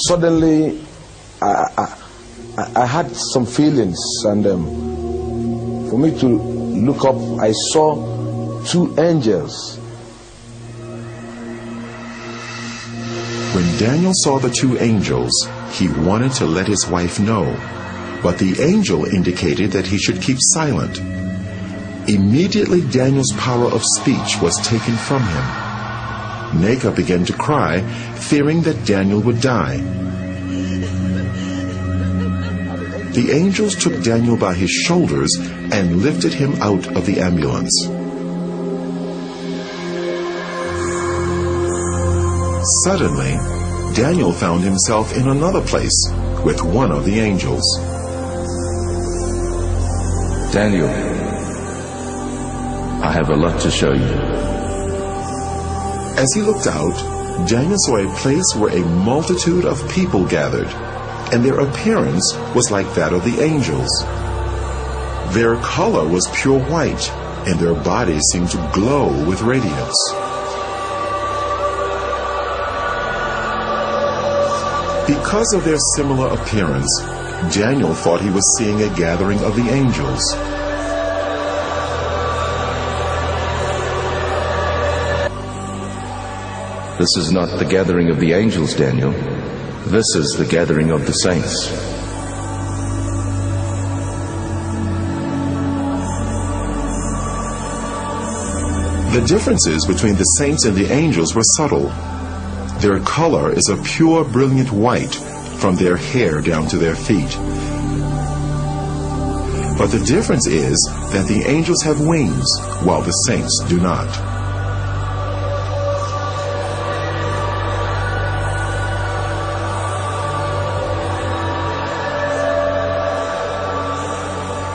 Suddenly, I had some feelings, and for me to look up, I saw two angels. When Daniel saw the two angels, he wanted to let his wife know, but the angel indicated that he should keep silent. Immediately, Daniel's power of speech was taken from him. Neka began to cry, fearing that Daniel would die. The angels took Daniel by his shoulders and lifted him out of the ambulance. Suddenly, Daniel found himself in another place with one of the angels. Daniel, I have a lot to show you. As he looked out, Daniel saw a place where a multitude of people gathered, and their appearance was like that of the angels. Their color was pure white, and their bodies seemed to glow with radiance. Because of their similar appearance, Daniel thought he was seeing a gathering of the angels. This is not the gathering of the angels, Daniel. This is the gathering of the saints. The differences between the saints and the angels were subtle. Their color is a pure, brilliant white from their hair down to their feet. But the difference is that the angels have wings, while the saints do not.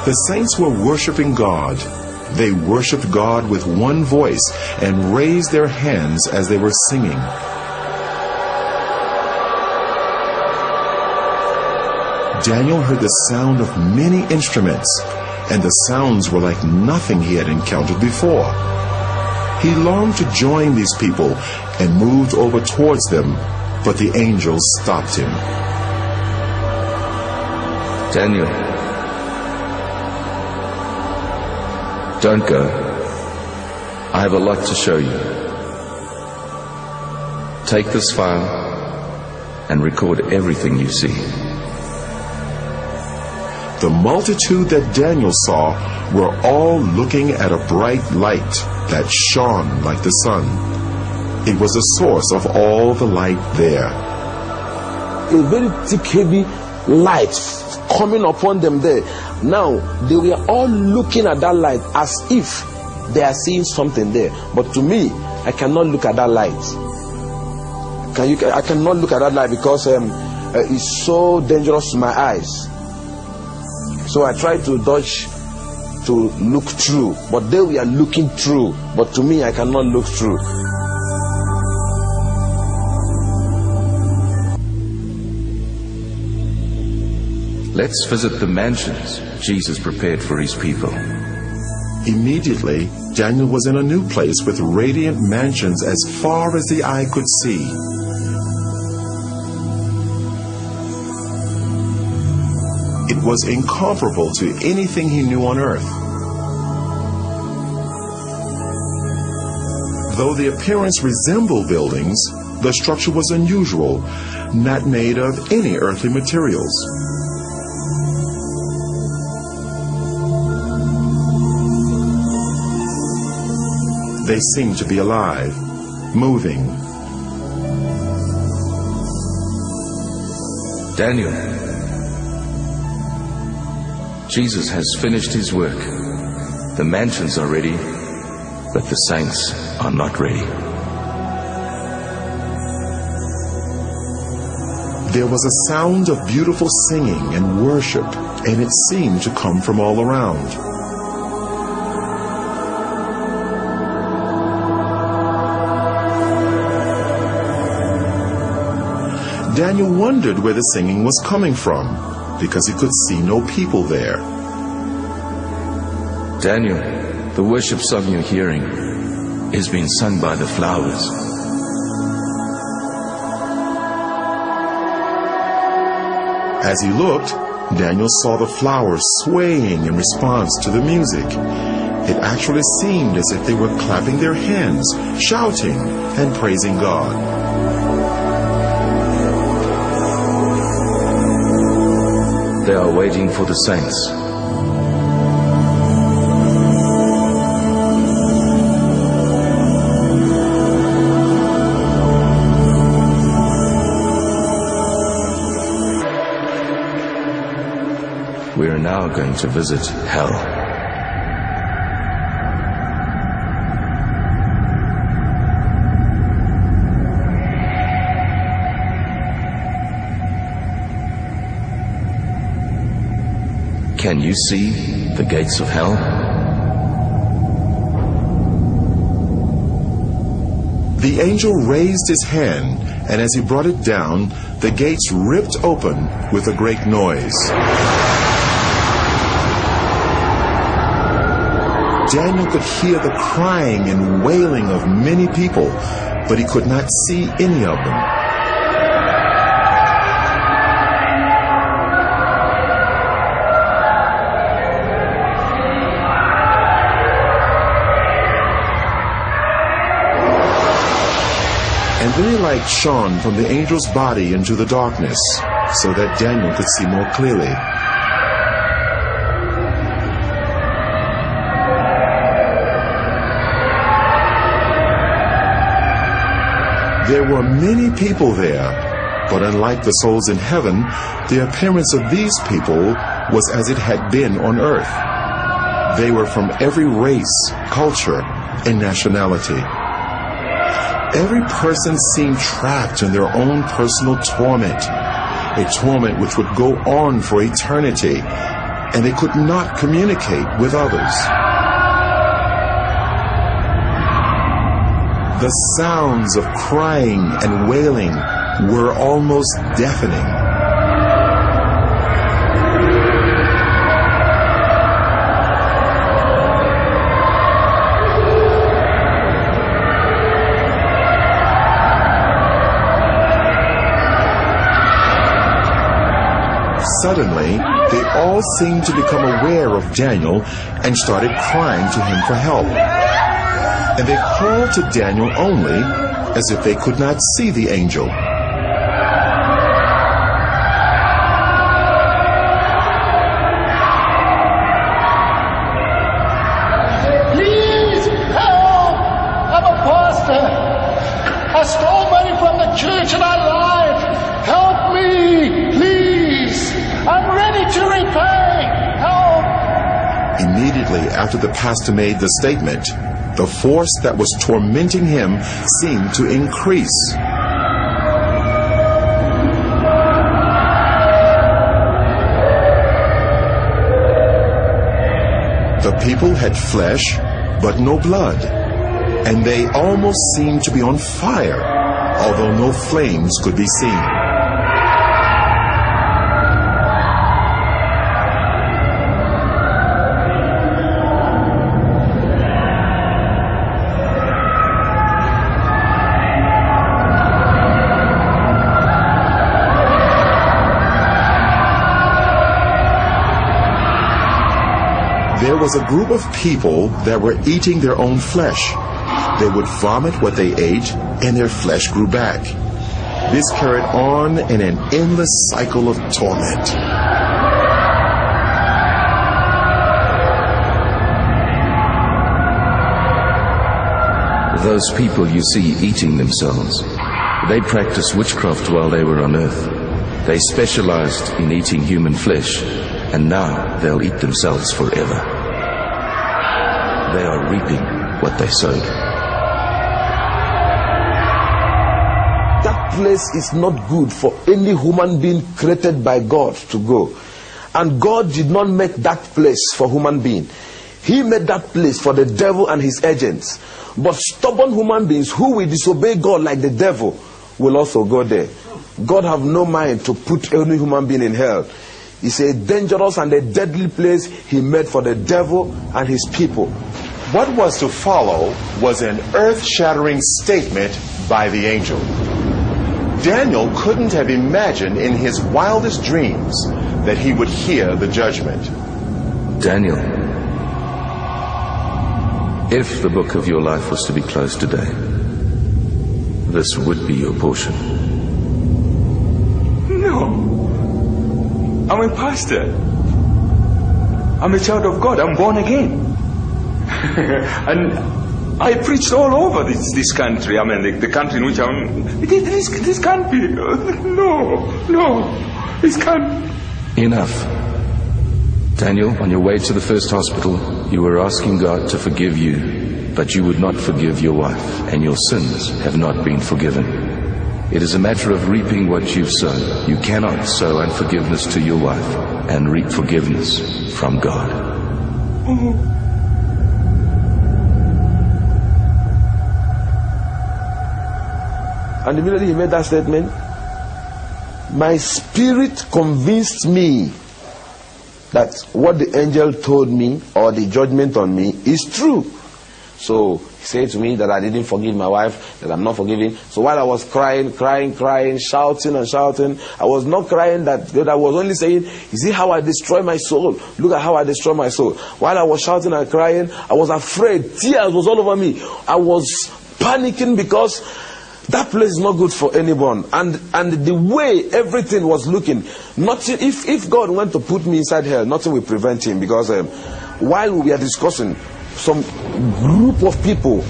The saints were worshiping God. They worshiped God with one voice and raised their hands as they were singing. Daniel heard the sound of many instruments, and the sounds were like nothing he had encountered before. He longed to join these people and moved over towards them, but the angels stopped him. Daniel, don't go. I have a lot to show you. Take this file and record everything you see. The multitude that Daniel saw were all looking at a bright light that shone like the sun. It was the source of all the light there. A very thick, heavy light coming upon them there. Now, they were all looking at that light as if they are seeing something there. But to me, I cannot look at that light. I cannot look at that light because it's so dangerous to my eyes. So I tried to dodge to look through, but they were looking through. But to me, I cannot look through. Let's visit the mansions Jesus prepared for his people. Immediately, Daniel was in a new place with radiant mansions as far as the eye could see. It was incomparable to anything he knew on earth. Though the appearance resembled buildings, the structure was unusual, not made of any earthly materials. They seemed to be alive, moving. Daniel, Jesus has finished his work. The mansions are ready, but the saints are not ready. There was a sound of beautiful singing and worship, and it seemed to come from all around. Daniel wondered where the singing was coming from. because he could see no people there. Daniel, the worship song you're hearing is being sung by the flowers. As he looked, Daniel saw the flowers swaying in response to the music. It actually seemed as if they were clapping their hands, shouting, and praising God. They are waiting for the saints. We are now going to visit hell. Can you see the gates of hell? The angel raised his hand, and as he brought it down, the gates ripped open with a great noise. Daniel could hear the crying and wailing of many people, but he could not see any of them. And then a light shone from the angel's body into the darkness, so that Daniel could see more clearly. There were many people there, but unlike the souls in heaven, the appearance of these people was as it had been on earth. They were from every race, culture, and nationality. Every person seemed trapped in their own personal torment, a torment which would go on for eternity, and they could not communicate with others. The sounds of crying and wailing were almost deafening. Suddenly, they all seemed to become aware of Daniel and started crying to him for help. And they called to Daniel only as if they could not see the angel. Please help! I'm a pastor. I stole money from the church and I lied. Help me, please. I'm ready to repay. Help! Immediately after the pastor made the statement, the force that was tormenting him seemed to increase. The people had flesh, but no blood, and they almost seemed to be on fire, although no flames could be seen. There was a group of people that were eating their own flesh. They would vomit what they ate, and their flesh grew back. This carried on in an endless cycle of torment. Those people you see eating themselves, they practiced witchcraft while they were on earth. They specialized in eating human flesh, and now they'll eat themselves forever. They are reaping what they sowed. That place is not good for any human being created by God to go. And God did not make that place for human being. He made that place for the devil and his agents. But stubborn human beings who will disobey God like the devil will also go there. God have no mind to put any human being in hell. It's a dangerous and a deadly place he made for the devil and his people. What was to follow was an earth-shattering statement by the angel. Daniel couldn't have imagined in his wildest dreams that he would hear the judgment. Daniel, if the book of your life was to be closed today, this would be your portion. No. I'm a pastor. I'm a child of God. I'm born again. And I preached all over this country. I mean, the country in which I'm... This can't be. No. This can't. Enough. Daniel, on your way to the first hospital, you were asking God to forgive you, but you would not forgive your wife, and your sins have not been forgiven. It is a matter of reaping what you've sown. You cannot sow unforgiveness to your wife and reap forgiveness from God. And immediately he made that statement, my spirit convinced me that what the angel told me, or the judgment on me, is true. So he said to me that I didn't forgive my wife, that I'm not forgiving. So while I was crying, shouting, I was not crying that I was only saying, you see how I destroy my soul? Look at how I destroy my soul. While I was shouting and crying, I was afraid. Tears was all over me. I was panicking because that place is not good for anyone. And the way everything was looking, nothing. If God went to put me inside hell, nothing will prevent him. Because while we were discussing, some group of people,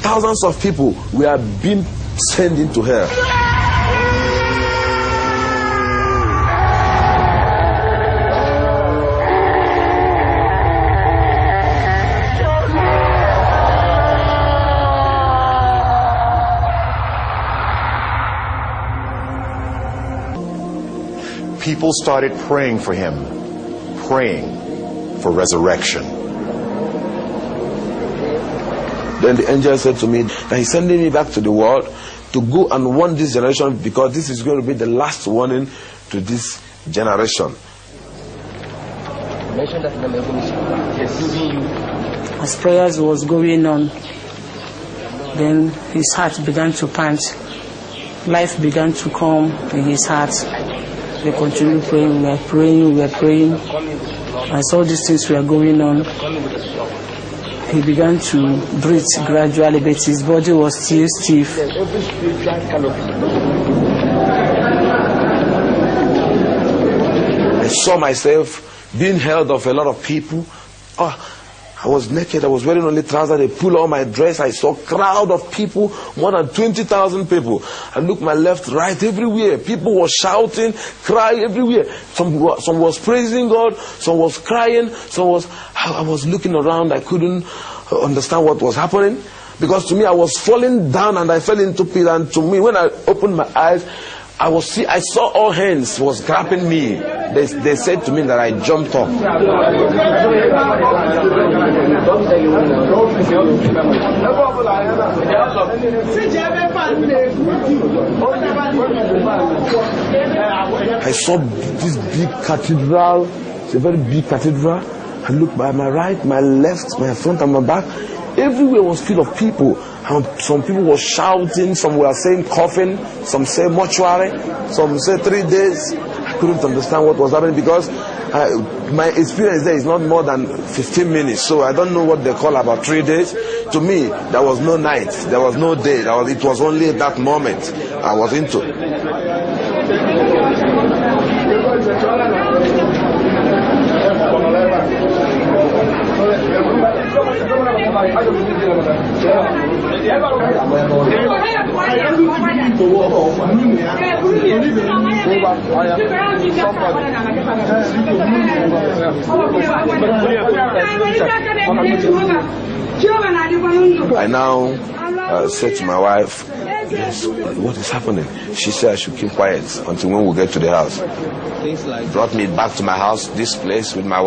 thousands of people, were being sent into hell. People started praying for him, praying for resurrection. Then the angel said to me that he's sending me back to the world to go and warn this generation, because this is going to be the last warning to this generation. As prayers was going on, then his heart began to pant. Life began to come in his heart. We continued praying, we were praying. As all these things were going on, he began to breathe gradually, but his body was still stiff. I saw myself being held of a lot of people. I was naked, I was wearing only trousers, they pulled on my dress. I saw a crowd of people, more than 20,000 people. I looked my left, right, everywhere. People were shouting, crying everywhere. Some was praising God, some was crying, I was looking around, I couldn't understand what was happening. Because to me, I was falling down and I fell into pit. And to me, when I opened my eyes, I saw all hands was grabbing me. They said to me that I jumped up. I saw this big cathedral. It's a very big cathedral. I looked by my right, my left, my front and my back. Everywhere was full of people. And some people were shouting, some were saying coffin, some say mortuary, some say 3 days. I couldn't understand what was happening because my experience there is not more than 15 minutes. So I don't know what they call about 3 days. To me, there was no night, there was no day. It was only that moment I was into. I now said to my wife, yes, what is happening? She said I should keep quiet until when we get to the house. Brought me back to my house, this place with my wife.